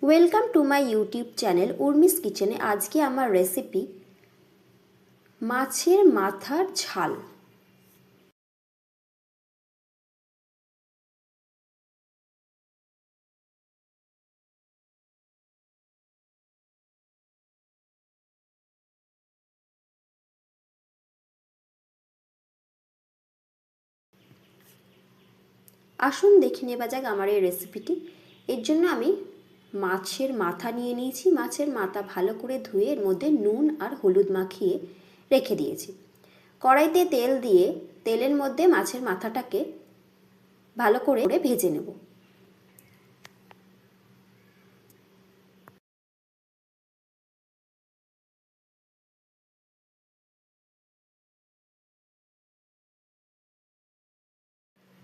Welcome to my YouTube channel Urmi's কিচেনে। আজকে আমার রেসিপি মাছের মাথার ঝাল। আসুন দেখে নেওয়া যাক আমার এই রেসিপিটি। এর জন্য আমি মাছের মাথা নিয়ে নিয়েছি। মাছের মাথা ভালো করে ধুয়ে এর মধ্যে নুন আর হলুদ মাখিয়ে রেখে দিয়েছি। কড়াইতে তেল দিয়ে তেলের মধ্যে মাছের মাথাটাকে ভালো করে ভেজে নেব।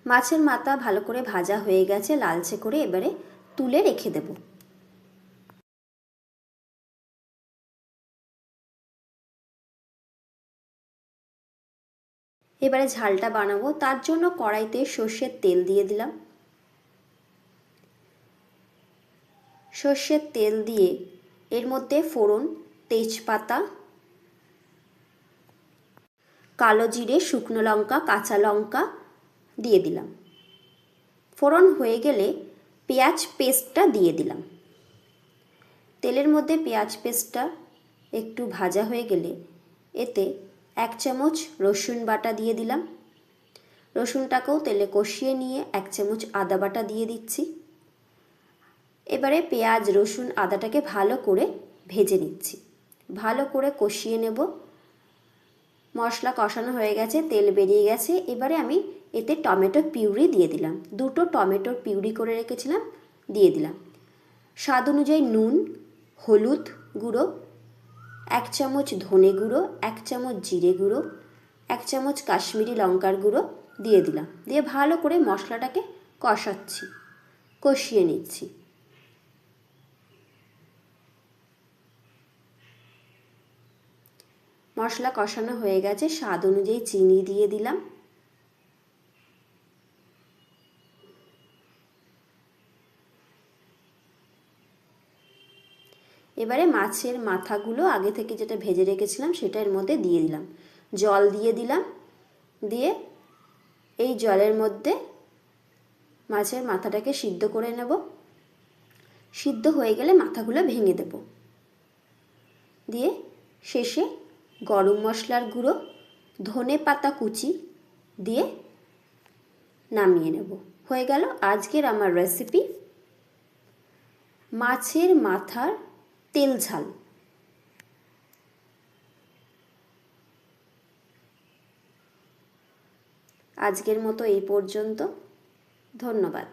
মাছের মাথা ভালো করে ভাজা হয়ে গেছে লালচে করে, এবারে তুলে রেখে দেব। এবারে ঝালটা বানাবো, তার জন্য কড়াইতে সর্ষের তেল দিয়ে দিলাম। সর্ষের তেল দিয়ে এর মধ্যে ফোড়ন, তেজপাতা, কালো জিরে, শুকনো লঙ্কা, কাঁচা লঙ্কা দিয়ে দিলাম। ফোড়ন হয়ে গেলে পেঁয়াজ পেস্টটা দিয়ে দিলাম। তেলের মধ্যে পেঁয়াজ পেস্টটা একটু ভাজা হয়ে গেলে এতে 1 চামচ রসুন বাটা দিয়ে দিলাম। রসুনটাকেও তেলে কষিয়ে নিয়ে 1 চামচ আদা বাটা দিয়ে দিচ্ছি। এবারে পেঁয়াজ, রসুন, আদাটাকে ভালো করে ভেজে নিচ্ছি। ভালো করে কষিয়ে নেব। মশলা কষানো হয়ে গেছে, তেল বেরিয়ে গেছে। এবারে আমি এতে টমেটো পিউরি দিয়ে দিলাম। 2টো টমেটোর পিউরি করে রেখেছিলাম, দিয়ে দিলাম। স্বাদ অনুযায়ী নুন, হলুদ গুঁড়ো, 1 চামচ ধনে গুঁড়ো, 1 চামচ জিরে গুঁড়ো, 1 চামচ কাশ্মীরি লঙ্কার গুঁড়ো দিয়ে দিলাম। দিয়ে ভালো করে মশলাটাকে কষাচ্ছি, কষিয়ে নিচ্ছি। মশলা কষানো হয়ে গেছে, স্বাদ অনুযায়ী চিনি দিয়ে দিলাম। এবারে মাছের মাথাগুলো আগে থেকে যেটা ভেজে রেখেছিলাম সেটা এর মধ্যে দিয়ে দিলাম। জল দিয়ে দিলাম। দিয়ে এই জলের মধ্যে মাছের মাথাটাকে সিদ্ধ করে নেব। সিদ্ধ হয়ে গেলে মাথাগুলো ভেঙে দেব। দিয়ে শেষে গরম মশলার গুঁড়ো, ধনে পাতা কুচি দিয়ে নামিয়ে নেব। হয়ে গেল আজকের আমার রেসিপি মাছের মাথার তেল ঝাল। আজকের মতো এই পর্যন্ত। ধন্যবাদ।